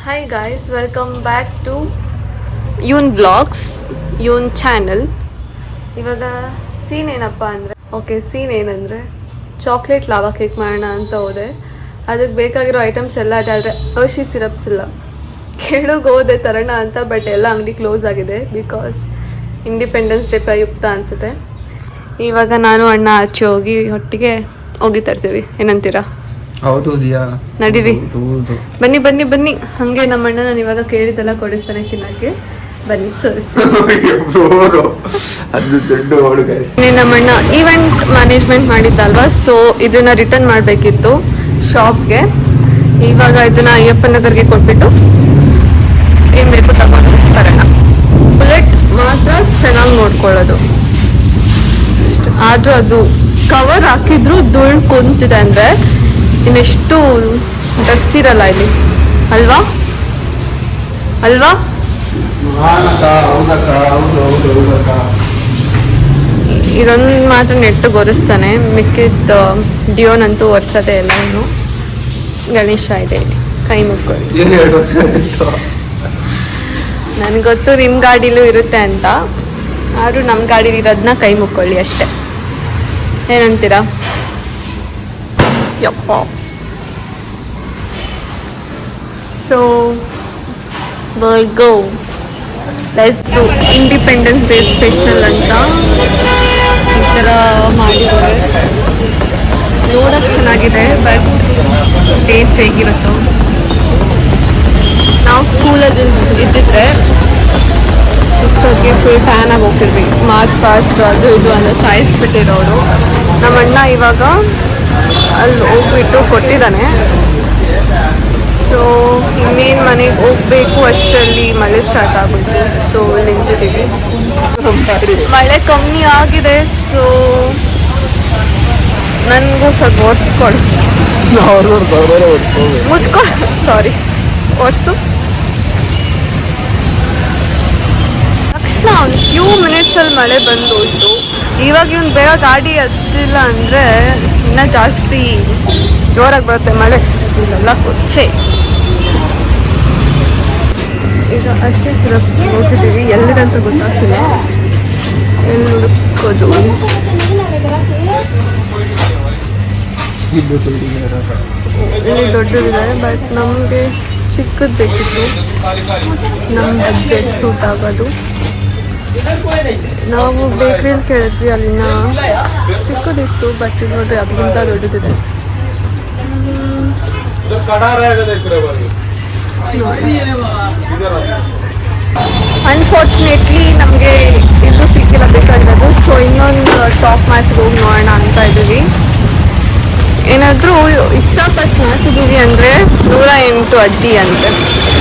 Hi guys, welcome back to ಯೂನ್ vlogs ಯೂನ್ channel. ಇವಾಗ ಸೀನ್ ಏನಪ್ಪ ಅಂದರೆ ಸೀನ್ ಏನಂದರೆ ಚಾಕ್ಲೇಟ್ ಲಾವಾ ಕೇಕ್ ಮಾಡೋಣ ಅಂತ ಹೋದೆ. ಅದಕ್ಕೆ ಬೇಕಾಗಿರೋ ಐಟಮ್ಸ್ ಎಲ್ಲ ಇದೆ, ಆದರೆ ಹರ್ಷಿ ಸಿರಪ್ಸ್ ಇಲ್ಲ. ಕೇಳೋಕೆ ಹೋದೆ ತರೋಣ ಅಂತ, ಬಟ್ ಎಲ್ಲ ಅಂಗಡಿ ಕ್ಲೋಸ್ ಆಗಿದೆ ಬಿಕಾಸ್ ಇಂಡಿಪೆಂಡೆನ್ಸ್ ಡೇ ಪ್ರಯುಕ್ತ ಅನಿಸುತ್ತೆ. ಇವಾಗ ನಾನು ಅಣ್ಣ ಆಚೆ ಹೋಗಿ ಒಟ್ಟಿಗೆ ಹೋಗಿ ತರ್ತೀವಿ, ಏನಂತೀರಾ? ಹೌದು ದಿಯಾ, ನಡೀರಿ, ಬನ್ನಿ ಬನ್ನಿ ಬನ್ನಿ. ಹಾಗೆ ನಮ್ಮ ಅಣ್ಣ ನಾನು ಇವಾಗ ಕೇಳಿದ್ದೆಲ್ಲ ಕೊಡಿಸ್ತಾನೆ ತಿನ್ನಕ್ಕೆ. ಬನ್ನಿ ತೋರಿಸ್ತೀನಿ. ನಮ್ಮ ಅಣ್ಣ ಈವೆಂಟ್ ಮ್ಯಾನೇಜ್ಮೆಂಟ್ ಮಾಡಿದ್ದಲ್ವಾ, ಸೊ ಇದನ್ನ ರಿಟರ್ನ್ ಮಾಡಬೇಕಿತ್ತು ಶಾಪ್ಗೆ. ಇವಾಗ ಇದನ್ನ ಅಯ್ಯಪ್ಪ ನಗರ್ಗೆ ಕೊಟ್ಬಿಟ್ಟು ಏನು ಬೇಕು ತಗೊಂಡು ಬರೋಣ. ಬುಲೆಟ್ ಮಾತ್ರ ಚೆನ್ನಾಗಿ ನೋಡ್ಕೊಳ್ಳೋದು, ಆದರೂ ಅದು ಕವರ್ ಹಾಕಿದ್ರು ಧೂಳು ಕುಂತಿದೆ ಅಂದರೆ ಇನ್ನೆಷ್ಟು ಡಸ್ಟ್ ಇರಲ್ಲ ಇಲ್ಲಿ, ಅಲ್ವಾ ಅಲ್ವಾ? ಇದೊಂದು ಮಾತ್ರ ನೆಟ್ಟು ಒರೆಸ್ತಾನೆ, ಮಿಕ್ಕಿದ ಡಿಯೋನಂತೂ ಒರೆಸೋದೇ ಇಲ್ಲ. ಇನ್ನು ಗಣೇಶ ಇದೆ, ಕೈ ಮುಕ್ಕೊಳ್ಳಿ. ನನಗೆ ಗೊತ್ತು ನಿಮ್ಮ ಗಾಡಿಲೂ ಇರುತ್ತೆ ಅಂತ, ಆದರೂ ನಮ್ಮ ಗಾಡೀಲಿ ಇರೋದನ್ನ ಕೈ ಮುಕ್ಕೊಳ್ಳಿ ಅಷ್ಟೇ. ಏನಂತೀರಾ? ಯಪ್ಪ. So we'll go. Let's do independence day special ಅಂತ ಈ ಥರ ಮಾಡಿದ್ದಾರೆ. ನೋಡೋಕ್ಕೆ ಚೆನ್ನಾಗಿದೆ, ಬಟ್ ಟೇಸ್ಟ್ ಹೇಗಿರುತ್ತೋ. ನಾವು ಸ್ಕೂಲಲ್ಲಿ ಇದ್ದಿದ್ರೆ ಇಷ್ಟೊತ್ತಿಗೆ ಫುಲ್ ಟ್ಯಾನ್ ಆಗಿ ಹೋಗ್ತಿದ್ವಿ. ಮಾರ್ಚ್ ಫಾಸ್ಟ್ ಅದು ಇದು ಅಂತ ಸಾಯಿಸ್ಬಿಟ್ಟಿರೋರು. ನಮ್ಮ ಅಣ್ಣ ಇವಾಗ ಅಲ್ಲಿ ಹೋಗ್ಬಿಟ್ಟು ಕೊಟ್ಟಿದ್ದಾನೆ. ಸೊ ಇನ್ನೇನು ಮನೆಗೆ ಹೋಗ್ಬೇಕು ಅಷ್ಟರಲ್ಲಿ ಮಳೆ ಸ್ಟಾರ್ಟ್ ಆಗುತ್ತೆ. ಸೊ ನಿಂತಿದ್ದೀವಿ, ಮಳೆ ಕಮ್ಮಿ ಆಗಿದೆ. ಸೊ ನನಗೂ ಸ್ವಲ್ಪ ಒರೆಸ್ಕೊಡು, ಮುಚ್ಕೊಂಡು, ಸಾರಿ, ಒರೆಸು. ತಕ್ಷಣ ಒಂದು ಫ್ಯೂ ಮಿನಿಟ್ಸಲ್ಲಿ ಮಳೆ ಬಂದೋಯ್ತು. ಇವಾಗ ಇವನು ಬೇಗ ಗಾಡಿ ಹತ್ತಿಲ್ಲ ಅಂದರೆ ಇನ್ನೂ ಜಾಸ್ತಿ ಜೋರಾಗಿ ಬರುತ್ತೆ ಮಳೆ. ಇಲ್ಲೆಲ್ಲ ಕೊಚ್ಚೆ. ಈಗ ಅಷ್ಟೇ ಸಿರಪ್ ನೋಡ್ತಿದ್ದೀವಿ, ಎಲ್ಲಿದಂತ ಗೊತ್ತಾಗ್ತಿಲ್ಲ, ಎಲ್ಲಿ ಹುಡುಕೋದು. ಇಲ್ಲಿ ದೊಡ್ಡದಿದೆ, ಬಟ್ ನಮಗೆ ಚಿಕ್ಕದು ಬೇಕಿತ್ತು, ನಮ್ಮ ಬಜೆಟ್ ಸೂಟ್ ಆಗೋದು. ನಾವು ಬೇಕ್ರಿಯಲ್ಲಿ ಕೇಳಿದ್ವಿ, ಅಲ್ಲಿನ ಚಿಕ್ಕದಿತ್ತು, ಬಟ್ ನೋಡ್ರಿ ಅದಕ್ಕಿಂತ ದೊಡ್ಡದಿದೆ. ಅನ್ಫಾರ್ಚುನೇಟ್ಲಿ ನಮಗೆ ಇದು ಸಿಕ್ಕಿಲ್ಲ ಬೇಕಾಗಿರೋದು. ಸೊ ಇನ್ನೊಂದು ಟಾಪ್ ಮ್ಯಾಚ್ಗೆ ಹೋಗಿ ನೋಡೋಣ ಅಂತ ಇದ್ದೀವಿ. ಏನಾದರೂ ಇಷ್ಟಪಟ್ಟು ಮಾಡ್ತಿದ್ದೀವಿ ಅಂದರೆ 108 ಅಡ್ಡಿ ಅಂತೆ.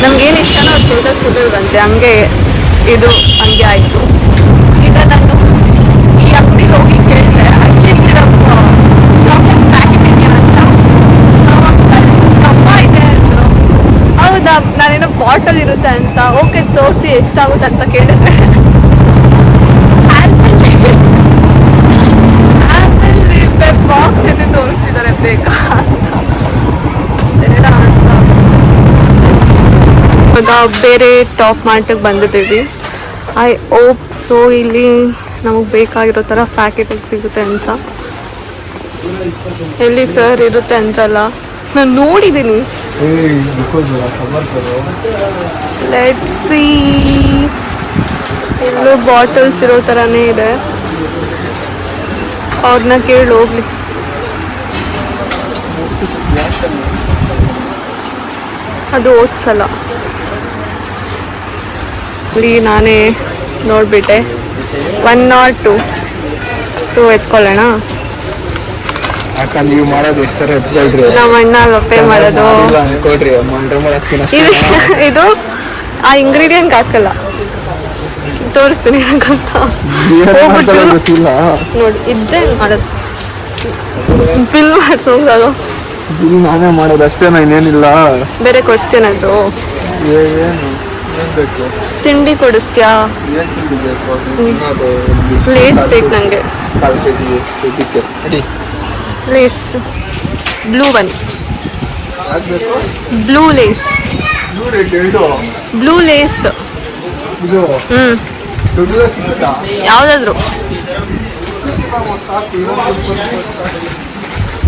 ನಮ್ಗೇನು ಇಷ್ಟನೋ ಅದು ಸಿಗೋದಂತೆ, ಹಂಗೆ ಇದು ಹಂಗೆ ಆಯಿತು. ಈಗ ನಾನು ಈ ಅಂಗಡಿಗೆ ಹೋಗಿ ಕೇಳಿದೆ, ಅಷ್ಟೇ ಸಿರಪ್ ಚಾಕ್ಲೇಟ್ ಪ್ಯಾಕೆಟ್ ಇದೆಯಾ ಅಂತ. ಹಬ್ಬ ಇದೆ ಅಂದರು. ಹೌದಾ, ನಾನೇನೋ ಬಾಟಲ್ ಇರುತ್ತೆ ಅಂತ. ಓಕೆ ತೋರಿಸಿ ಎಷ್ಟಾಗುತ್ತೆ ಅಂತ ಕೇಳಿದ್ರೆ ಬಾಕ್ಸ್ ಎದ್ದು ತೋರಿಸ್ತಿದ್ದಾರೆ ಬೇಕಾ ಅಂತ. ಬೇಡ ಅಂತ ಇವಾಗ ಬೇರೆ ಟಾಪ್ ಮಾರ್ಟಿಗೆ ಬಂದಿದ್ದೀವಿ. ಐ ಓಪ್ ಸೊ ಇಲ್ಲಿ ನಮಗೆ ಬೇಕಾಗಿರೋ ಥರ ಪ್ಯಾಕೆಟಿಗೆ ಸಿಗುತ್ತೆ ಅಂತ. ಎಲ್ಲಿ ಸರ್ ಇರುತ್ತೆ ಅಂದ್ರಲ್ಲ, ನಾನು ನೋಡಿದ್ದೀನಿ. ಲೆಟ್ಸ್ ಸಿ, ಎಲ್ಲೂ ಬಾಟಲ್ಸ್ ಇರೋ ಥರನೇ ಇದೆ. ಅವ್ರನ್ನ ಕೇಳಿ ಹೋಗ್ಲಿ. ಅದು ಓದ್ಸಲ್ಲ. ಇಲ್ಲಿ ನಾನೇ ನೋಡಿಬಿಟ್ಟೆ 102 ಎತ್ಕೊಳ್ಳೋಣ. ನೀವು ಮಾಡೋದು ಎಷ್ಟರ ಎತ್ಕೊಳ್ರಿ, ನಮ್ಮ ಅಣ್ಣ ಲೊಪ್ಪೆ ಮಾಡೋದು. ಇದು ಆ ಇಂಗ್ರೀಡಿಯೆಂಟ್ ಹಾಕಲ್ಲ, ತೋರಿಸ್ತೀನಿ ಗೊತ್ತಾ. ನೋಡಿ ಇದ್ದೇ ಮಾಡೋದು, ಬಿಲ್ ಮಾಡಿಸೋದು. ನಾನೇ ಮಾಡೋದು ಅಷ್ಟೇ, ಇನ್ನೇನಿಲ್ಲ. ಬೇರೆ ಕೊಡ್ತೀನದು. ತಿಂಡಿ ಕೊಡಿಸ್ತೀಯಾ? ಲೇಸ್ ಬೇಕು ನನಗೆ. Lay's blue one, blue Lay's. Rate ಎರಡು ಬ್ಲೂ ಲೇಸ್. ಇದು ದೊಡ್ಡದ ಚಿಕ್ಕದ ಯಾವುದಾದ್ರು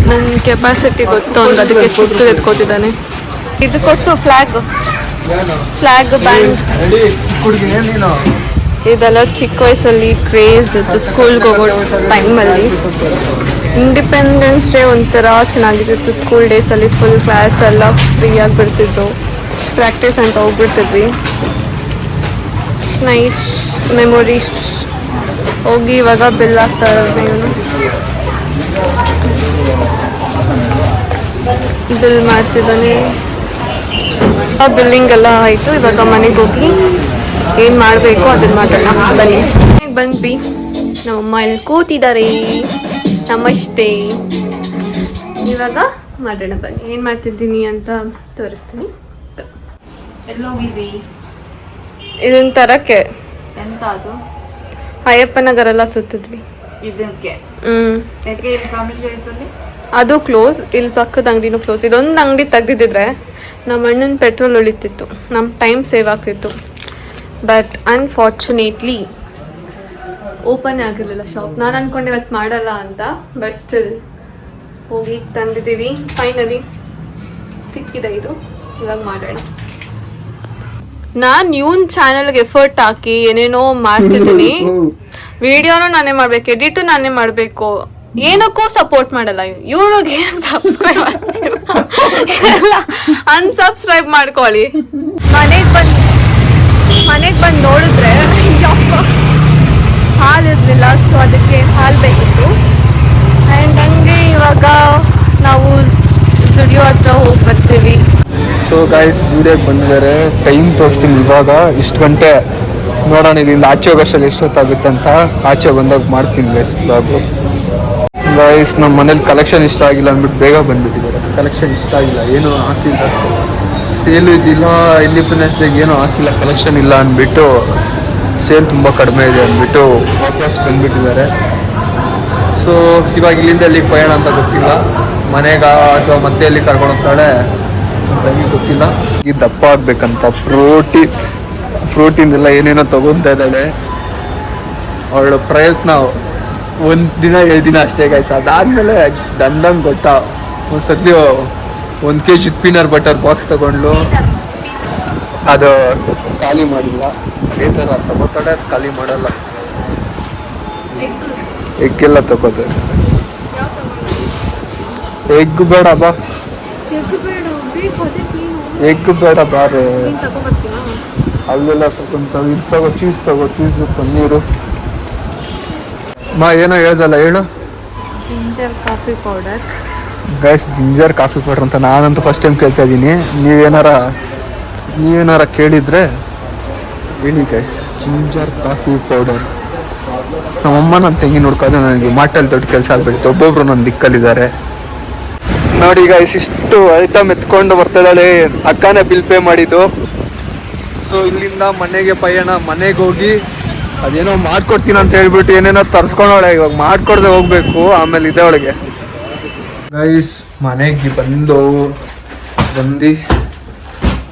ನನ್ನ ಕೆಪಾಸಿಟಿ ಗೊತ್ತು ಅವ್ನಿಗೆ, ಅದಕ್ಕೆ ಚಿಕ್ಕದು ಎತ್ಕೋತಿದ್ದಾನೆ. ಇದು ಕೊಡ್ಸು ಫ್ಲಾಗ್ ಬ್ಯಾಂಡ್. ಹುಡುಗಿ ನೀನು ಇದೆಲ್ಲ ಚಿಕ್ಕ ವಯಸ್ಸಲ್ಲಿ ಕ್ರೇಜ್ ಇತ್ತು ಸ್ಕೂಲ್ಗೆ ಹೋಗೋ ಟೈಮಲ್ಲಿ. ಇಂಡಿಪೆಂಡೆನ್ಸ್ ಡೇ ಒಂಥರ ಚೆನ್ನಾಗಿತ್ತು. ಸ್ಕೂಲ್ ಡೇಸಲ್ಲಿ ಫುಲ್ ಕ್ಲಾಸ್ ಎಲ್ಲ ಫ್ರೀಯಾಗಿ ಬಿಡ್ತಿದ್ರು, ಪ್ರಾಕ್ಟೀಸ್ ಅಂತ ಹೋಗ್ಬಿಡ್ತಿದ್ವಿ. Nice memories. ಹೋಗಿ ಇವಾಗ ಬಿಲ್ ಆಗ್ತಾ ಇರೋದು, ಇವನು ಬಿಲ್ ಮಾಡ್ತಿದ್ದಾನೆ. ಬಿಲ್ಲಿಂಗ್ ಎಲ್ಲ ಆಯಿತು. ಇವಾಗ ಮನೆಗೆ ಹೋಗಿ ಏನು ಮಾಡಬೇಕು ಅದನ್ನು ಮಾಡೋಣ ಬನ್ನಿ. ಮನೆಗೆ ಬಂದ್ವಿ, ನಮ್ಮಮ್ಮ ಇಲ್ಲಿ ಕೂತಿದ್ದಾರೆ. ನಮಸ್ತೆ. ಇವಾಗ ಮಾಡೋಣ ಬನ್ನಿ. ಏನು ಮಾಡ್ತಿದ್ದೀನಿ ಅಂತ ತೋರಿಸ್ತೀನಿ. ಎಲ್ಲೋಗಿದ್ದಿ? ಇದನ್ನ ತರಕ್ಕೆ ಎಂತ ಅದು? ಅಯ್ಯಪ್ಪನಗರ ಎಲ್ಲ ಸುತ್ತಿದ್ವಿ. ಇದಕ್ಕೆ ಯಾಕೆ ಇಲ್ಲಿ ಕಾಮಿಡಿ ಅದು ಕ್ಲೋಸ್, ಇಲ್ಲಿ ಪಕ್ಕದ ಅಂಗಡಿನೂ ಕ್ಲೋಸ್. ಇದೊಂದು ಅಂಗಡಿ ತೆಗ್ದಿದ್ದಿದ್ರೆ ನಮ್ಮ ಅಣ್ಣನ ಪೆಟ್ರೋಲ್ ಉಳಿತಿತ್ತು, ನಮ್ಮ ಟೈಮ್ ಸೇವ್ ಆಗ್ತಿತ್ತು. ಬಟ್ ಅನ್ಫಾರ್ಚುನೇಟ್ಲಿ ಓಪನ್ ಆಗಿರಲಿಲ್ಲ ಶಾಪ್. ನಾನು ಅನ್ಕೊಂಡೆ ಇವತ್ತು ಮಾಡಲ್ಲ ಅಂತ, ಬಟ್ ಸ್ಟಿಲ್ ಹೋಗಿ ತಂದಿದ್ದೀವಿ. ಫೈನಲಿ ಸಿಕ್ಕಿದೆ ಇದು, ಇವಾಗ ಮಾಡೋಣ. ನಾನು ಇವನ್ ಚಾನಲ್ಗೆ ಎಫರ್ಟ್ ಹಾಕಿ ಏನೇನೋ ಮಾಡ್ತಿದ್ದೀನಿ. ವಿಡಿಯೋನು ನಾನೇ ಮಾಡ್ಬೇಕು, ಎಡಿಟು ನಾನೇ ಮಾಡಬೇಕು, ಏನಕ್ಕೂ ಸಪೋರ್ಟ್ ಮಾಡಲ್ಲ. ಇವ್ರಿಗೆ ಸಬ್ಸ್ಕ್ರೈಬ್ ಮಾಡ್ತಿಲ್ಲ, ಅನ್ಸಬ್ಸ್ಕ್ರೈಬ್ ಮಾಡ್ಕೊಳ್ಳಿ. ಮನೆಗೆ ಬಂದು ನೋಡಿದ್ರೆ ಹಾಲಿರಲಿಲ್ಲ, ಸೊ ಅದಕ್ಕೆ ಹಾಲು ಬೇಕಿತ್ತು. ಆ್ಯಂಡ್ ಹಂಗೆ ಇವಾಗ ನಾವು ಸ್ಟುಡಿಯೋ ಹತ್ರ ಹೋಗಿ ಬರ್ತೀವಿ. ಸೊ ಗೈಸ್ ವಿಡಿಯೋಗೆ ಬಂದಿದ್ದಾರೆ. ಟೈಮ್ ತೋರಿಸ್ತೀನಿ ಇವಾಗ ಇಷ್ಟು ಗಂಟೆ. ನೋಡೋಣ ಇಲ್ಲಿಂದ ಆಚೆ ಹೋಗೋಷ್ಟಲ್ಲಿ ಎಷ್ಟೊತ್ತಾಗುತ್ತೆ ಅಂತ. ಆಚೆ ಬಂದಾಗ ಮಾಡ್ತೀನಿ ಗೈಸ್ ಬ್ಲಾಗು. ಗೈಸ್ ನಮ್ಮ ಮನೇಲಿ ಕಲೆಕ್ಷನ್ ಇಷ್ಟ ಆಗಿಲ್ಲ ಅಂದ್ಬಿಟ್ಟು ಬೇಗ ಬಂದುಬಿಟ್ಟಿದ್ದಾರೆ. ಕಲೆಕ್ಷನ್ ಇಷ್ಟ ಆಗಿಲ್ಲ, ಏನೂ ಹಾಕಿಲ್ಲ, ಸೇಲು ಇದ್ದಿಲ್ಲ, ಇಂಡಿಪೆಂಡೆನ್ಸ್ ಡೇಗೆ ಏನೂ ಹಾಕಿಲ್ಲ, ಕಲೆಕ್ಷನ್ ಇಲ್ಲ ಅಂದ್ಬಿಟ್ಟು, ಸೇಲ್ ತುಂಬ ಕಡಿಮೆ ಇದೆ ಅಂದ್ಬಿಟ್ಟು ವಾಪಸ್ ಬಂದುಬಿಟ್ಟಿದ್ದಾರೆ. ಸೊ ಇವಾಗ ಇಲ್ಲಿಂದ ಎಲ್ಲಿಗೆ ಪಯಣ ಅಂತ ಗೊತ್ತಿಲ್ಲ, ಮನೆಗೆ ಅಥವಾ ಮತ್ತೆ ಎಲ್ಲಿ ಕರ್ಕೊಂಡು ಹೋಗ್ತಾಳೆ ಅಂತ ಗೊತ್ತಿಲ್ಲ. ಈ ದಪ್ಪ ಆಗ್ಬೇಕಂತ ಪ್ರೋಟೀನ್ ಎಲ್ಲ ಏನೇನೋ ತಗೊತಾ ಇದ್ದಾಳೆ. ಅವಳ ಪ್ರಯತ್ನ 1 ದಿನ 2 ದಿನ ಅಷ್ಟೇ ಗೈಸ್. ಅದಾದಮೇಲೆ ದಂದಂಗೆ ಗೊತ್ತಾ, ಒಂದ್ಸತಿ 1 kg ಪೀನಟ್ ಬಟರ್ ಬಾಕ್ಸ್ ತಗೊಂಡ್ಲು, ಅದು ಖಾಲಿ ಮಾಡಿಲ್ಲ. ಅದೇ ಥರ ತಗೋತಾಳೆ, ಅದು ಖಾಲಿ ಮಾಡಲ್ಲ. ಎಗ್ಗೆಲ್ಲ ತಗೋತಾರೆ. ಎಗ್ ಬೇಡ ಬಾ, ಎಗ್ ಬೇಡ ಬಾರೆ, ಅಲ್ಲೆಲ್ಲ ತಗೊಂತಾವ. ಇದು ತಗೋ, ಚೀಸು ಪನ್ನೀರು. ಏನೋ ಹೇಳ್ದಲ್ಲ, ಹೇಳು. Ginger coffee powder guys, ginger coffee powder ಅಂತ ನಾನಂತೂ ಫಸ್ಟ್ ಟೈಮ್ ಕೇಳ್ತಾ ಇದ್ದೀನಿ. ನೀವೇನಾರ ಕೇಳಿದರೆ ಹೇಳಿ ಗೈಸ್. Ginger coffee powder. ನಮ್ಮಮ್ಮ ನನ್ನ ತಂಗಿ ನೋಡ್ಕೋದು ನನಗೆ ಮಾಟಲ್ಲಿ ದೊಡ್ಡ ಕೆಲಸ ಆಗ್ಬಿಡ್ತು. ಒಬ್ಬೊಬ್ರು ನನ್ನ ದಿಕ್ಕಲ್ಲಿದ್ದಾರೆ ನೋಡಿ ಗೈಸ್. ಇಷ್ಟು ಐಟಮ್ ಎತ್ಕೊಂಡು ಬರ್ತಿದ್ದಾಳೆ. ಅಕ್ಕನೇ ಬಿಲ್ ಪೇ ಮಾಡಿದ್ದು. ಸೊ ಇಲ್ಲಿಂದ ಮನೆಗೆ ಪಯಣ. ಮನೆಗೆ ಹೋಗಿ ಅದೇನೋ ಮಾಡ್ಕೊಡ್ತೀನಿ ಅಂತ ಹೇಳ್ಬಿಟ್ಟು ಏನೇನೋ ತರಿಸ್ಕೊಂಡವಳೆ. ಇವಾಗ ಮಾಡ್ಕೊಡ್ದೆ ಹೋಗ್ಬೇಕು. ಆಮೇಲೆ ಇದೆ ಅವಳಿಗೆ ಗೈಸ್. ಮನೆಗೆ ಬಂದು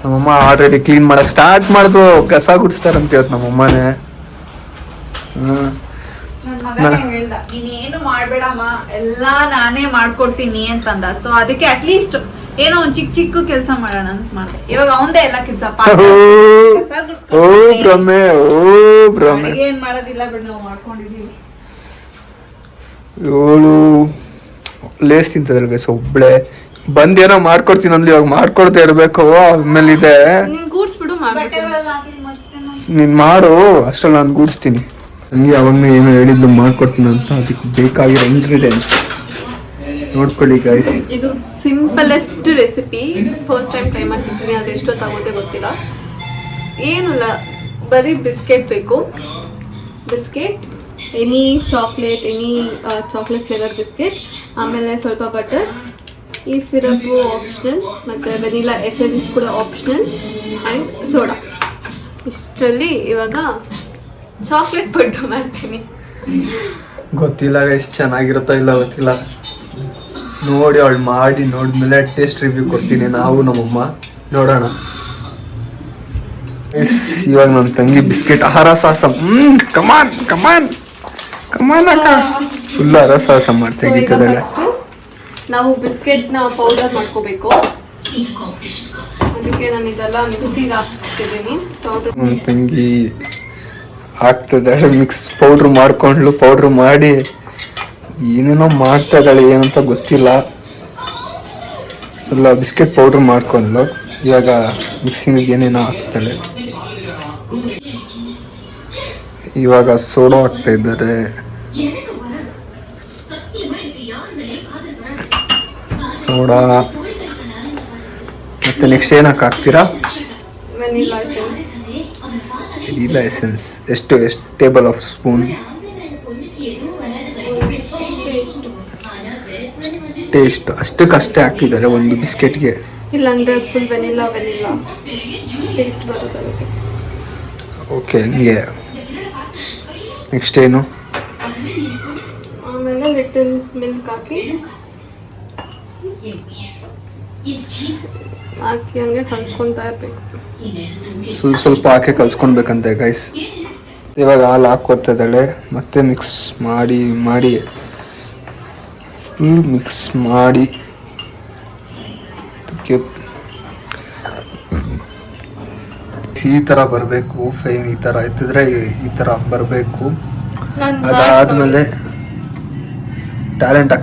ನಮ್ಮಮ್ಮ ಆಲ್ರೆಡಿ ಕ್ಲೀನ್ ಮಾಡಕ್ ಸ್ಟಾರ್ಟ್ ಮಾಡಿದ್ರು. ಕಸ ಗುಡಿಸ್ತಾರಂತ ಇವತ್ತು ನಮ್ಮಮ್ಮನೇ. ಹೇಳ್ದ, ನೀನೇನು ಮಾಡ್ಬೇಡಮ್ಮ, ಎಲ್ಲಾ ನಾನೇ ಮಾಡ್ಕೊಡ್ತೀನಿ ಅಂತಂದ. ಸೊ ಅದಕ್ಕೆ ಅಟ್ಲೀಸ್ಟ್ ಏನೋ ಒಂದ್ ಚಿಕ್ಕ ಕೆಲಸ ಮಾಡೋಣ ಅಂತ ಮಾಡಿದೆ. ಇವಾಗ ಅವಂದೇ ಎಲ್ಲ ಕೆಲಸ. ಏನ್ ಮಾಡೋದಿಲ್ಲ ಬಿಡ್, ನಾವು ಮಾಡ್ಕೊಂಡಿದೀವಿ. ಇವಳು ಲೇಸ್ ತಿಂತದ್ರ ಗೈಸ್ ಒಬ್ಳೆ. ಬಂದೇನೋ ಮಾಡ್ಕೊಡ್ತೀನಿ ಅಂದ್ಲಿ, ಇವಾಗ ಮಾಡ್ಕೊಡ್ತಾ ಇರ್ಬೇಕು. ಆಮೇಲೆ ಇದೆ ನೀನ್ ಮಾಡು, ಅಷ್ಟ್ರಲ್ಲಿ ನಾನು ಗೂಡಿಸ್ತೀನಿ. ಹಂಗೆ ಅವಾಗ ಏನೋ ಹೇಳಿದ್ಲು ಮಾಡ್ಕೊಡ್ತೀನಿ ಅಂತ. ಅದಕ್ಕೆ ಬೇಕಾಗಿರೋ ಇಂಗ್ರೀಡಿಯೆಂಟ್ಸ್ ನೋಡ್ಕೊಳ್ಳಿ ಗೈಸ್. ಇದು simplest recipe. First time try ಮಾಡ್ತಿದ್ದೀನಿ, ಅದು ಎಷ್ಟೊತ್ತಾಗುತ್ತೆ ಗೊತ್ತಿಲ್ಲ. ಏನಿಲ್ಲ, ಬರೀ ಬಿಸ್ಕೆಟ್ ಬೇಕು. Biscuit, any chocolate flavour biscuit, ಆಮೇಲೆ ಸ್ವಲ್ಪ ಬಟರ್, ಈ ಸಿರಪ್ಪು ಆಪ್ಷನಲ್, ಮತ್ತು ವೆನಿಲಾ ಎಸೆನ್ಸ್ ಕೂಡ ಆಪ್ಷನಲ್, ಆ್ಯಂಡ್ ಸೋಡಾ. ಇಷ್ಟರಲ್ಲಿ ಇವಾಗ ಚಾಕ್ಲೇಟ್ ಪಡ್ಡು ಮಾಡ್ತೀನಿ. ಗೊತ್ತಿಲ್ಲ ಎಷ್ಟು ಚೆನ್ನಾಗಿರುತ್ತೋ ಇಲ್ಲ ಗೊತ್ತಿಲ್ಲ. ನೋಡಿ ಅವಳು ಮಾಡಿ ನೋಡಿದ್ಮೇಲೆ ಟೇಸ್ಟ್ ರಿವ್ಯೂ ಕೊಡ್ತೀನಿ ನಾವು ನಮ್ಮಮ್ಮ. ನೋಡೋಣ. ಇವಾಗ ನನ್ನ ತಂಗಿ ಬಿಸ್ಕೆಟ್ ಆಹಾರ ಸಾಹಸ ಕಮಾನ್ ಕಮಾನ್ ಕಮಾನ್ ಅಕ್ಕ ಫುಲ್ ಆಹಾರ ಸಾಹಸ ಮಾಡಿ ತೆಗಿತದಳೆ. ನಾವು ಬಿಸ್ಕೆಟ್ನ ಪೌಡರ್ ಮಾಡ್ಕೋಬೇಕು, ಅದಕ್ಕೆ ನಾನು ಇದೆಲ್ಲ ಮಿಕ್ಸಿಗೆ ಹಾಕ್ತಿದ್ದೀನಿ. ನನ್ನ ತಂಗಿ ಹಾಕ್ತಿದ್ದಾಳೆ, ಮಿಕ್ಸ್ ಪೌಡ್ರ್ ಮಾಡಿ ಏನೇನೋ ಮಾಡ್ತಾ ಇದ್ದಾಳೆ, ಏನಂತ ಗೊತ್ತಿಲ್ಲ. ಎಲ್ಲ ಬಿಸ್ಕೆಟ್ ಪೌಡ್ರ್ ಮಾಡ್ಕೊಂಡು ಇವಾಗ ಮಿಕ್ಸಿಂಗ್ ಏನೇನೋ ಹಾಕ್ತಾಳೆ. ಇವಾಗ ಸೋಡಾ ಹಾಕ್ತಾ ಇದ್ದಾರೆ. ಸೋಡಾ ಮತ್ತೆ ನೆಕ್ಸ್ಟ್ ಏನಕ್ಕೆ ಹಾಕ್ತೀರಾ? Vanilla essence. ಎಷ್ಟು ಟೇಬಲ್ ಆಫ್ ಸ್ಪೂನ್? ಟೇಸ್ಟ್ ಅಷ್ಟಕ್ಕಷ್ಟೇ ಹಾಕಿದ್ದಾರೆ ಒಂದು ಬಿಸ್ಕೆಟ್ಗೆ. ಇಲ್ಲಾಂದ್ರೆ ಫುಲ್ ವೆನಿಲಾ ಟೇಸ್ಟ್ ಬರುತ್ತೆ ಅದಕ್ಕೆ. ಓಕೆ, ಹಂಗೆ. ನೆಕ್ಸ್ಟ್ ಏನು? ಆಮೇಲೆ ಲಿಟಲ್ ಮಿಲ್ಕ್ ಹಾಕಿ ಹಂಗೆ ಕಲ್ಸ್ಕೊತಾ ಇರಬೇಕು. ಸ್ವಲ್ಪ ಹಾಕಿ ಕಲ್ಸ್ಕೊಳ್ಬೇಕಂತೆ ಗೈಸ್. ಇವಾಗ ಹಾಲು ಹಾಕೋತಾ ಇದ್ದಾಳೆ, ಮತ್ತೆ ಮಿಕ್ಸ್ ಮಾಡಿ ಫುಲ್ ಮಿಕ್ಸ್ ಮಾಡಿ ಈ ಥರ ಬರಬೇಕು. ಫೈನ್ ಈ ಥರ ಎತ್ತಿದ್ರೆ ಈ ಥರ ಬರಬೇಕು. ಅದಾದ್ಮೇಲೆ ಟ್ಯಾಲೆಂಟ್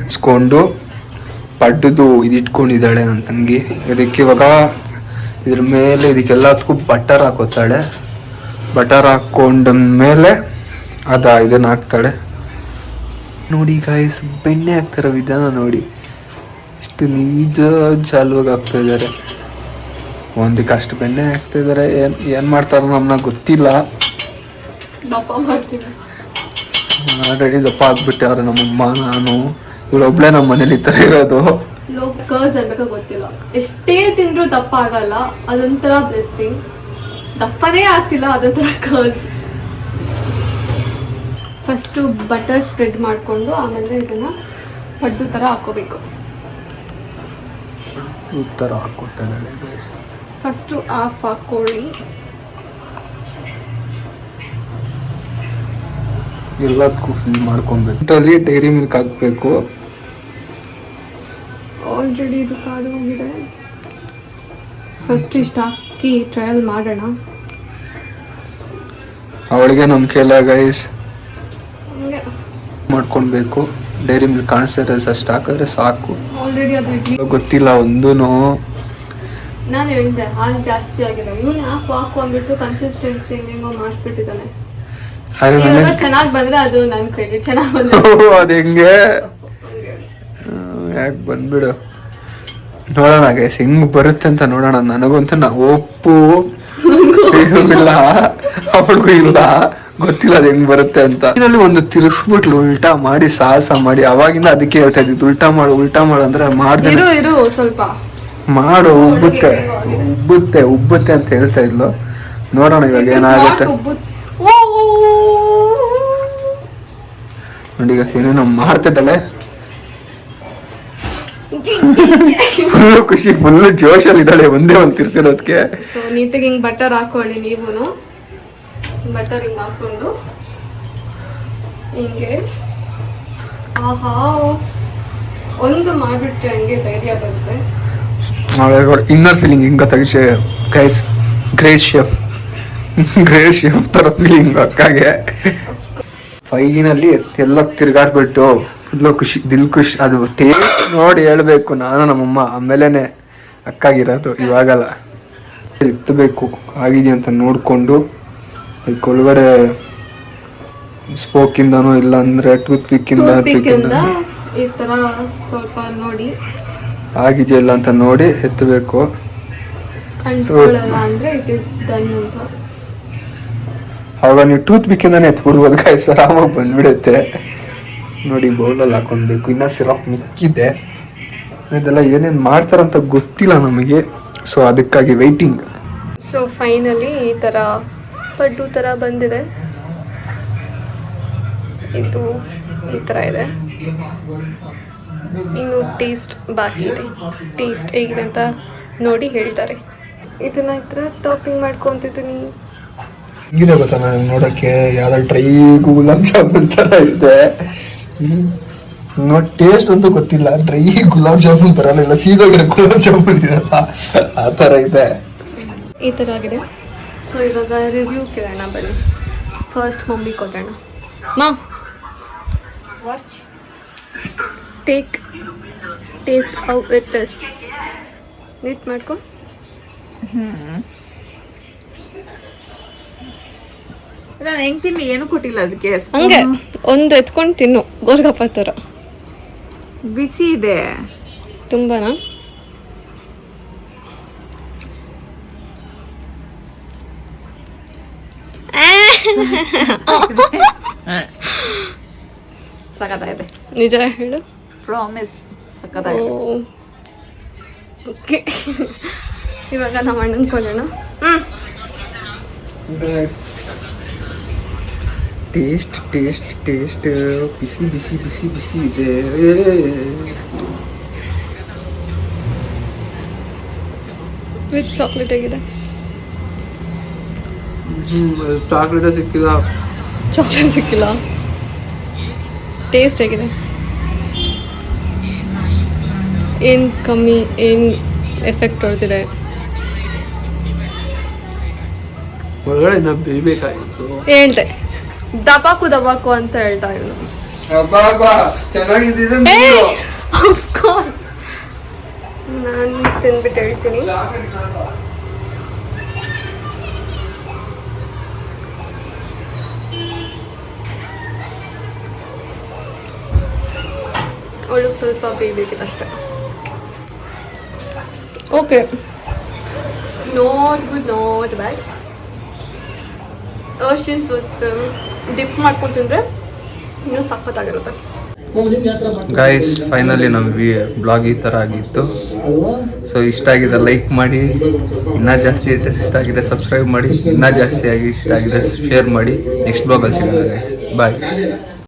ಹಚ್ಕೊಂಡು ಪಡ್ಡದು ಇದಿಟ್ಕೊಂಡಿದ್ದಾಳೆ ನನ್ನ ತಂಗಿ. ಇದಕ್ಕೆ ಇವಾಗ ಇದ್ರ ಮೇಲೆ ಇದಕ್ಕೆಲ್ಲದಕ್ಕೂ ಬಟರ್ ಹಾಕೋತಾಳೆ. ಬಟರ್ ಹಾಕೊಂಡ ಮೇಲೆ ಇದನ್ನ ಹಾಕ್ತಾಳೆ. ನೋಡಿ ಗಾಯ್ಸ್, ಬೆಣ್ಣೆ ಹಾಕ್ತಾರೋ ವಿಧಾನ ನೋಡಿ, ಇಷ್ಟು ಚಾಲುವಾಗಿ ಹಾಕ್ತಾ ಇದ್ದಾರೆ. ಒಂದಕ್ಕೆ ಅಷ್ಟು ಬೆಣ್ಣೆ ಹಾಕ್ತಾ ಇದ್ದಾರೆ. ಏನು ಮಾಡ್ತಾರೋ ನಮ್ಮನ್ನ ಗೊತ್ತಿಲ್ಲ. ಆಲ್ರೆಡಿ ದಪ್ಪ ಆಗ್ಬಿಟ್ಟೆ ಅವ್ರೆ ನಮ್ಮಮ್ಮ. ನಾನು ಇವಳೊಬ್ಳೆ ನಮ್ಮ ಮನೇಲಿ ಈ ಥರ ಇರೋದು. ಕರ್ಸ್ ಅನ್ಬೇಕಾ ಗೊತ್ತಿಲ್ಲ, ಎಷ್ಟೇ ತಿಂದ್ರು ದಪ್ಪ ಆಗಲ್ಲ. ಅದೊಂಥರ ಬ್ಲೆಸ್ಸಿಂಗ್. ದಪ್ಪನೇ ಆಗ್ತಿಲ್ಲ, ಅದೊಂಥರ ಕರ್ಸ್. ಫಸ್ಟು ಬಟರ್ ಸ್ಪ್ರೆಡ್ ಮಾಡಿಕೊಂಡು ಆಮೇಲೆ ಇದನ್ನ ಪಡ್ಡು ಥರ ಹಾಕೋಬೇಕು. ಈ ಥರ ಹಾಕೋತಾಳೆ. ಫಸ್ಟು ಹಾಫ್ ಹಾಕೊಳ್ಳಿ. ಎಲ್ಲದಕ್ಕೂ ಫಿಲ್ ಮಾಡ್ಕೊಬೇಕು. ಇದರಲ್ಲಿ ಡೈರಿ ಮಿಲ್ಕ್ ಹಾಕಬೇಕು. ಆಲ್ರೆಡಿ ಇದು ಕಾದು ಹೋಗಿದೆ. ಫಸ್ಟ್ ಇಷ್ಟು ಹಾಕಿ ಟ್ರಯಲ್ ಮಾಡೋಣ. ಅವಳಿಗೆ ನಂಬಿಕೆ ಇಲ್ಲ ಗೈಸ್, ಮಾಡ್ಕೊಳ್ಬೇಕು. ಡೈರಿ ಮಿಲ್ಕ್ ಕಾಣಿಸ್ತಾರೆ, ಅಷ್ಟು ಹಾಕಿದ್ರೆ ಸಾಕು. ಆಲ್ರೆಡಿ ಅದು ಇಡ್ಲಿ ಗೊತ್ತಿಲ್ಲ ಒಂದೂನು. ನಾನು ಹೇಳಿದೆ ಹಾಲು ಜಾಸ್ತಿ ಆಗಿದೆ, ಇವನು ಹಾಕು ಅಂದ್ಬಿಟ್ಟು ಕನ್ಸಿಸ್ಟೆನ್ಸಿ ಹೆಂಗೋ ಮಾಡಿಸ್ಬಿಟ್ಟಿದ್ದಾನೆ. ಚೆನ್ನಾಗಿ ಬಂದ್ರೆ ಅದು ನನ್ನ ಕ್ರೆಡಿಟ್. ಚೆನ್ನಾಗಿ ಬಂದ್ರೆ ಅದು ಹೆಂಗೆ ಯಾಕೆ ಬಂದ್ಬಿಡು. ನೋಡೋಣ ಗೈಸ್ ಹೆಂಗ್ ಬರುತ್ತೆ ಅಂತ ನೋಡೋಣ. ನನಗಂತೂ ಒಪ್ಪು ಇಲ್ಲ, ಅವಳಿಗೂ ಇಲ್ಲ, ಗೊತ್ತಿಲ್ಲ ಅದು ಹೆಂಗ್ ಬರುತ್ತೆ ಅಂತ. ಇದರಲ್ಲಿ ಒಂದು ತಿರ್ಸ್ಬಿಟ್ಲು ಉಲ್ಟಾ ಮಾಡಿ ಸಾಹಸ ಮಾಡಿ. ಅವಾಗಿಂದ ಅದಕ್ಕೆ ಹೇಳ್ತಾ ಇದ್ದಿದ್ದು ಉಲ್ಟಾ ಮಾಡು ಅಂದ್ರೆ ಮಾಡ್ದೆ. ಸ್ವಲ್ಪ ಮಾಡು, ಉಬ್ಬುತ್ತೆ ಅಂತ ಹೇಳ್ತಾ ಇದ್ಲು. ನೋಡೋಣ ಇವಾಗ ಏನಾಗುತ್ತೆ ನೋಡಿ. ಈಗ ಏನೇನೋ ಮಾಡ್ತಿದ್ದಾಳೆ. ಫುಲ್ಲು ಖುಷಿ, ಫುಲ್ಲು ಜೋಶಲ್ಲಿ ಇದ್ದಾಳೆ. ಒಂದೇ ಒಂದು ತಿರ್ಸಿರೋದಕ್ಕೆ. ನೀಟಾಗಿ ಹಿಂಗ್ ಬಟರ್ ಹಾಕೊಳ್ಳಿ. ನೀವು ಬಟರ್ ಹಿಂಗ್ ಹಾಕೊಂಡು ಹಿಂಗೆ ಒಂದು ಮಾಡ್ಬಿಟ್ರೆ ಹಂಗೆ ಧೈರ್ಯ ಬರುತ್ತೆ. ಇನ್ನರ್ ಫೀಲಿಂಗ್ ಹಿಂಗ ತೆಗಿಸಿ ಗೈಸ್. ಗ್ರೇಟ್ ಶೆಫ್ ತರ ಫೀಲಿಂಗ್ ಅಕ್ಕಾಗೆ. ಫೈನಲ್ಲಿ ಎಲ್ಲ ತಿರ್ಗಾಡ್ಬಿಟ್ಟು ಫುಲ್ಲು ಖುಷಿ, ದಿಲ್ ಖುಷಿ. ಅದು ಟೇಸ್ಟ್ ನೋಡಿ ಹೇಳ್ಬೇಕು ನಾನು ನಮ್ಮಮ್ಮ. ಆಮೇಲೆನೆ ಅಕ್ಕಾಗಿರೋದು, ಇವಾಗಲ್ಲ. ಎತ್ತಬೇಕು ಆಗಿದೆಯಾ ಅಂತ ನೋಡಿಕೊಂಡು ಅದಕ್ಕೆ ಒಳಗಡೆ ಸ್ಪೋಕಿಂದನೋ ಇಲ್ಲ ಅಂದ್ರೆ ಟೂತ್ ಪಿಕ್ಕಿಂದ ಈ ತರ ಸ್ವಲ್ಪ ನೋಡಿ ಆಗಿದೆಯಲ್ಲ ಅಂತ ನೋಡಿ ಎತ್ತಬೇಕು. ಅವಾಗ ನೀವು ಟೂತ್ ಪಿಕ್ಕಿಂದಾನೆ ಎತ್ಬಿಡ್ಬೋದು ಗಾಯ್ಸ್, ಆರಾಮಾಗಿ ಬಂದ್ಬಿಡುತ್ತೆ. ನೋಡಿ ಬೌಲಲ್ಲಿ ಹಾಕೊಳ್ಬೇಕು. ಇನ್ನ ಸಿರಪ್ ಮಿಕ್ಕಿದೆ. ಇದೆಲ್ಲ ಏನೇನು ಮಾಡ್ತಾರಂತ ಗೊತ್ತಿಲ್ಲ ನಮಗೆ, ಸೊ ಅದಕ್ಕಾಗಿ ವೆಯ್ಟಿಂಗ್. ಸೊ ಫೈನಲಿ ಈ ಥರ ಪಡ್ಡು ಥರ ಬಂದಿದೆ. ಇದು ಈ ಥರ ಇದೆ. ಇನ್ನು ಟೇಸ್ಟ್ ಬಾಕಿ ಇದೆ. ಟೇಸ್ಟ್ ಹೇಗಿದೆ ಅಂತ ನೋಡಿ ಹೇಳ್ತಾರೆ. ಇದನ್ನ ಈ ಥರ ಟಾಪಿಂಗ್ ಮಾಡ್ಕೊತಿದ್ದೀನಿ. ಹಿಂಗಿದೆ ಗೊತ್ತಾ ನನಗೆ ನೋಡೋಕ್ಕೆ ಯಾವ್ದಾದ್ರು ಡ್ರೈ ಗುಲಾಬ್ ಜಾಮೂನ್ ಥರ ಇದೆ. ನೋಡಿ ಟೇಸ್ಟ್ ಅಂತೂ ಗೊತ್ತಿಲ್ಲ. ಡ್ರೈ ಗುಲಾಬ್ ಜಾಮೂನ್ ಬರಲ್ಲ, ಇಲ್ಲ ಸೀದಾಗಿರೋ ಗುಲಾಬ್ ಜಾಮೂನ್ ಇರಲ್ಲ, ಆ ಥರ ಇದೆ. ಈ ಥರ ಆಗಿದೆ. ಸೊ ಇವಾಗ ರಿವ್ಯೂ ಕೇಳೋಣ ಬನ್ನಿ. ಫಸ್ಟ್ ಮಮ್ಮಿ ಕೊಡೋಣ. Watch take taste how it is. Neat ಮಾಡ್ಕೊ. ನಾನು ಹೆಂಗ್ ತಿನ್ನಿ, ಏನು ಕೊಟ್ಟಿಲ್ಲ ಅದಕ್ಕೆ. ಹಂಗೆ ಒಂದು ಎತ್ಕೊಂಡು ತಿನ್ನು, ಗೋಲ್ಗಪ್ಪ ಥರ. ಬಿಸಿ ಇದೆ ತುಂಬಾನಾ? ಸಖತ್ತಾಗಿದೆ. ನಿಜ ಹೇಳು. ಪ್ರಾಮಿಸ್ ಸಖತ್ತಾಗಿದೆ. ಓಕೆ, ಇವಾಗ ನಮ್ಮ ಅಣ್ಣನ ಕೊಡೋಣ. ಟೇಸ್ಟ್ ಟೇಸ್ಟ್ ಟೇಸ್ಟ್ ಬಿಸಿ ಬಿಸಿ ಬಿಸಿ ಬಿಸಿ ಇದೆ. ವಿತ್ ಚಾಕ್ಲೇಟ್ ಆಗಿದೆ. ಚಾಕ್ಲೇಟ್ ಸಿಕ್ಕಿಲ್ಲ. ಚಾಕ್ಲೇಟ್ ಸಿಕ್ಕಿಲ್ಲ. ಟೇಸ್ಟ್ ಆಗಿದೆ. ಏನು ಕಮ್ಮಿ, ಏನು ಎಫೆಕ್ಟ್ ಹೊಡೆದಿದೆ. ಒಳಗಡೆ ನಾವು ಬೇಯಬೇಕಾಗಿತ್ತು. ಹೇಳ್ದೆ ದಬಾಕು ದಬಾಕು ಅಂತ ಹೇಳ್ತಾ ಇದ್ರು. ಚೆನ್ನಾಗಿದ್ದೀರ. ನಾನು ತಿಂದ್ಬಿಟ್ಟು ಹೇಳ್ತೀನಿ. ಅವಳು ಸ್ವಲ್ಪ ಬೇಯಬೇಕಿತ್ತು ಅಷ್ಟೇ. Okay, not good, not bad. ಅರ್ಶಿಸ್ ವಿತ್ ಡಿಪ್ ಮಾಡ್ಕೊಂಡು ತಿಂದರೆ ಇನ್ನೂ ಸಖತ್ತಾಗಿರುತ್ತೆ. ಗೈಸ್ ಫೈನಲಿ ನಮ್ಮ ಬ್ಲಾಗ್ ಈ ಥರ ಆಗಿತ್ತು. ಸೊ ಇಷ್ಟ ಆಗಿದೆ ಲೈಕ್ ಮಾಡಿ, ಇನ್ನೂ ಜಾಸ್ತಿ ಇಷ್ಟ ಆಗಿದೆ ಸಬ್ಸ್ಕ್ರೈಬ್ ಮಾಡಿ, ಇನ್ನೂ ಜಾಸ್ತಿ ಆಗಿ ಇಷ್ಟ ಆಗಿದೆ ಶೇರ್ ಮಾಡಿ. ನೆಕ್ಸ್ಟ್ ಬ್ಲಾಗಲ್ಲಿ ಸಿಗೋಣ ಗೈಸ್, ಬಾಯ್.